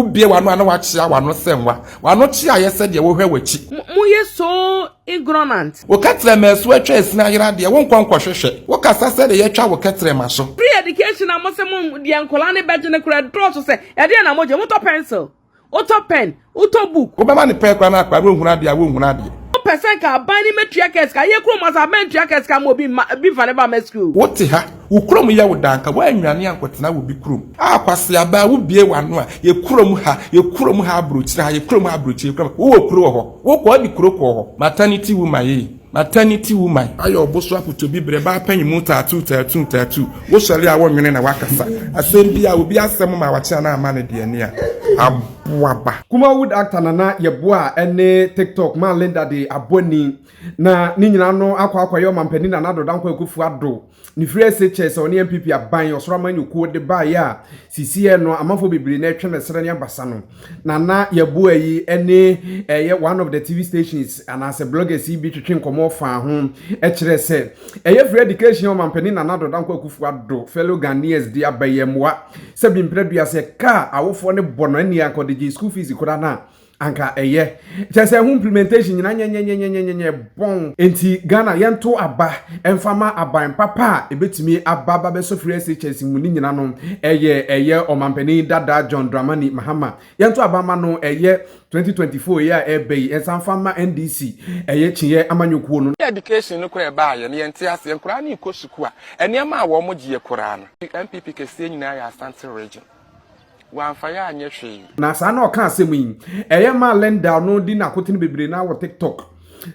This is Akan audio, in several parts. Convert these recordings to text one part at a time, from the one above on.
Ubie wano ana wachia wano semwa. Wano chia yese de wo hwe wachi. Mu ye so ignorant. Wo katre meso atwa esina yira de wo nkwa hwehwe. Wo kasa se de yetwa wo katre maso. Free education amosem de ankola ne beje ne kura draw so se e de na moje moto pencil, auto pen, auto book. Wo be ma ne pe kwa na akwa wo huna de wo huna de. Person ka bani metua keska ye kro masa metua keska mo bi fa ne ba me school. What ha? Wo krom ya wo danka wo anwane ankotena wo bi krom. Akwase aba wo bie wano a ye krom ha abrochira ha ye krom ha abrochira krom. Wo kro ho. Wo ko di kro ko ho. Maternity woman ayo oboso aputo bibre ba panyimu tattoo wo sori a wonwene na wakasa asem bia obi asem ma wache na ama ne de ne a aboaba Kumawood actor nana Yeboah ene TikTok ma Linda de aboni na ni nyina no akwa yo mampani na nado danko Akufo-Addo ni free SHS oni MPP aban osoro manyuko de ba ya sisie no amafo bibiri na etwe na sere ne abasa no nana Yeboah yi ene one of the TV stations and as a blogger si bi twetwe nkomo fa ho e kire se free education o mampani na nado danko Akufo-Addo fellow Ghanaians di abayemwa se bi mpredua se ka awofo ne bono ani akode school fees kura na anka chese hu implementation nyina nyenyenyenyenyenye bon enti Ghana yento aba emfama aban papa ebetimi ababa be so free SHS mu ni nyina no omampani dada John Dramani Mahama yento aba ma no 2024 ya ebei ensanfama NDC chiye amanyokuo no education no kura ba ye ne yente ase nkura na ikosuku a enema a wo mo giye kura no MPP kese nyina ya Asante region wanfaya anye hwe na sa na oka asem yi ma lenda no di na kotene bebre na wo TikTok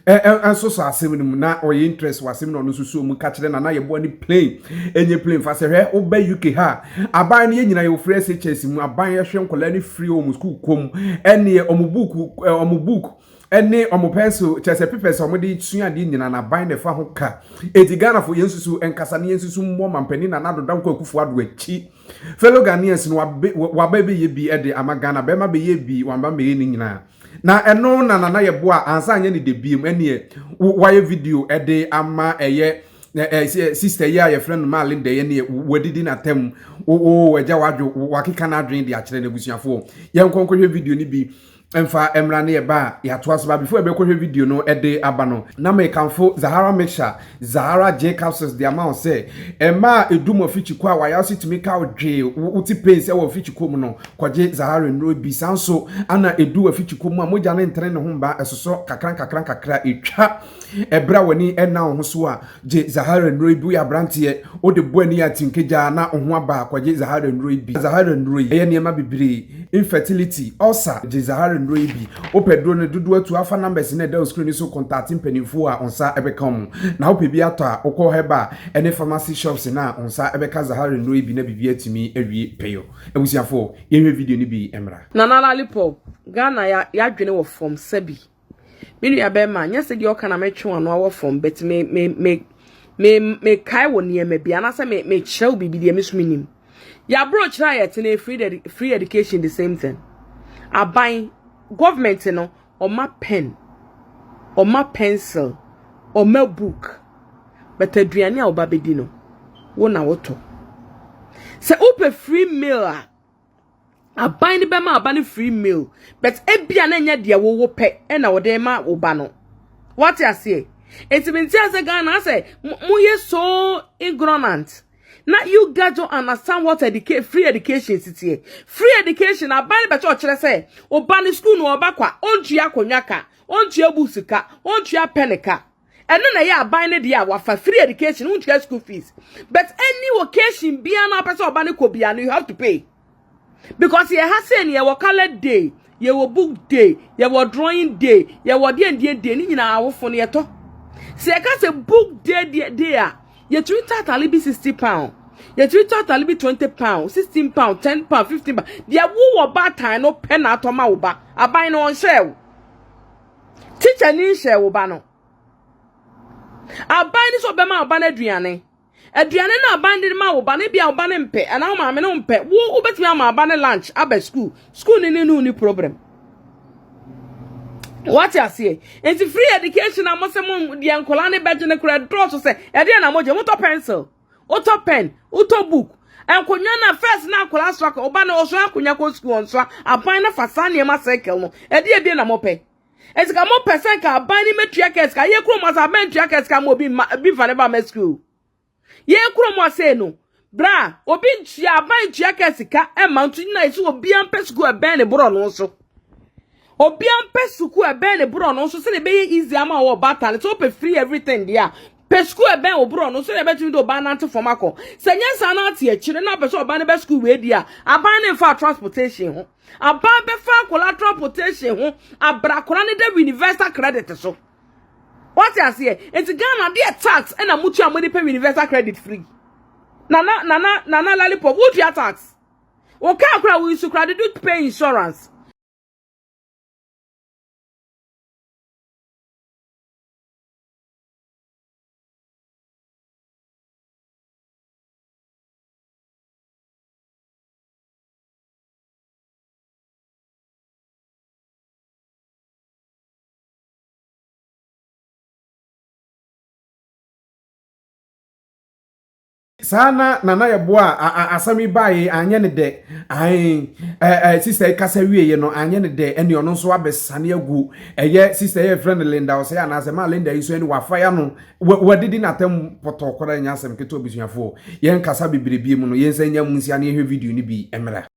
enso so asem ni mu na oye interest wasem no susu mu ka kire na Yeboah ni plane enye plane fa se hwe oba UK ha aban ne nyina yo free SHS mu aban ye hwe nkola ni free o mu school kom ene omubook ene omupencil chese papers omudi sua di nyina na ban ne fa ho ka Ghana fo yensusu enkasa ne yensusu mmo mampani na nado danko Akufo-Addo achi fellow Ghanaians no wabebe ye bi ede amagana be ma be ye bi wamba me ni nyina na eno na Yeboah ansa anye ni de biem ene waye video ede ama sister ya ye friend ma Linda ye ne wadidi na tem eja wadwo wakika na adwen de akere na busuafo ye nkonkohwe video ni bi emfa emra ne ba ya to asba before ebe kohwe video no ede abano na me kanfo Zahara Mixture Zahara J capsules the amount say ema edumo fichiko a waya sitimi ka odwe uti pace e wo fichiko mu no kwaje Zahara nro bi sanso ana edu wa fichiko mu a moja ne ntre ne ho ba esoso kakran etwa ebra wani ena ho so a je Zahara nro bi ya brantie o de bo ani atinkeja na ho aba kwaje Zahara nro bi Zahara nro ye niema bibiri infertility ulcer je Zahara nro bi opedro ne dudu atu afa numbers na da screen so contacting penifo a onsa ebekam na opebi ato a okọ heba ene pharmacy shops na onsa ebeka Zahara nro bi na bibi atimi awie peyo ebusiafo yehwe video ni bi emra Nana Lollipop Ghana ya dwene wo from sabi minu ya be ma nya se di oka na metwe wano awo from bet me kai wo niema bia na se me chew bibi de mesuminim ya bro chira yet na free education the same thing aban government no oma pen oma pencil oma book but aduane a obabedi no wo na woto se ope free meal aban ni be ma aban free meal but ebia na nya de wo pe na wo de ma wo ba no what you say enti ase Ghana say mu ye so ignorant. Now you got to understand what free education is here. Free education abani beto ochere say obani school no obakwa ontua konwaka ontua busika ontua peneka eno na ya abani de ya wafa free education ontua school fees but any occasion bia na person obani ko bia no you have to pay because ye ha say ne ye color day ye wo book day ye wo drawing day ye wo de day ni nyina awofo ne yeto se ka say book day a ye Twitter tali be £60. Ye Twitter tali be £20, £16, £10, £15. Dia wo ba time no pen atoma wo ba. Aban no on share. Teacher ni share wo ba no. Aban ni so be ma aban aduane. Aduane na aban di ma wo ba ne bia wo ba ne mpe. Ana ma me no mpe. Wo betimi ama aban lunch aba school. School ni problem. What you say? It's free education. I must say, the ankola ne beje ne kura draw so say. E dey na moje moto pencil, auto pen, auto book. enkonya na first na akola so aka oba na oso akonya ko school nso aban na fasane ma cycle no e de ebie na mope esika mo percent ka aban ni metua kes ka ye kuro mo sa ben tua kes ka mo bi fa ne ba ma school ye kuro mo say no bra obi ntua aban tua kes ka e ma ntu na isi obi ampe school e ben ne bro no so obi ampe school e ben ne bro no so se ne be easy ama wo battle so pe free everything there pesku e ben obro no so e betimi do ban nante form akọ senye sa na ate akire na be so oban ne be school we dia aban ne fa transportation ho aban be fa kola transportation ho abrakora ne de universal credit so what you say it's Ghana dey tax e na mutu amodi pay universal credit free nana lollipop would you tax o ka akura we su credit do pay insurance sana nana Yeboah asami bae anye ne de sister kasa wieye no anye ne de ene ono so abesane agu eye sister ye friend Linda o say anase ma Linda yi so ene wafa ya no wadidi natam potokora nya asem keto obusuafo yen kasa bibiribie mu no yen sanya munsia ne ehwe video ni bi emra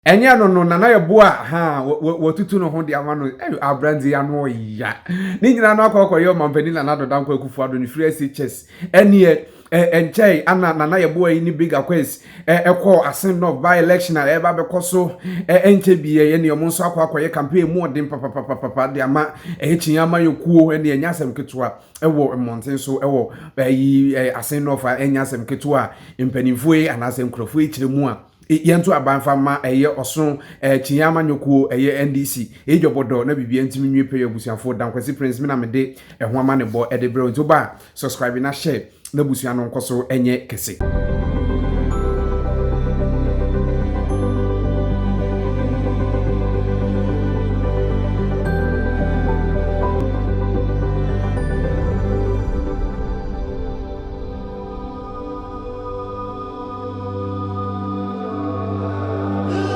Enya no Nana Yeboah ha wotutu no ho de amano abrandi ano ya ni nyina no akọkọ mampani na nado danko Akufo-Addo ni free SHS enie enchei ana Nana Yeboah ni big quest ekọ asen of by election na eba bekoso enche biye ye ne omonso akọkọ ye campaign mu odin papa de ama echinyama yokuo ene enyasem ketua ewo monten so ewo yi asen of enyasem ketua mpanimfo yi anasem krofo ekyiremu a yentu abanfama eye oson chinyama nyokuo eye NDC ejobodo na bibia ntimi nwie pay abusuafo dankwasi prince me na mede ehoma ne bo edebre nto ba subscribe na share na busuano nkoso enye kese.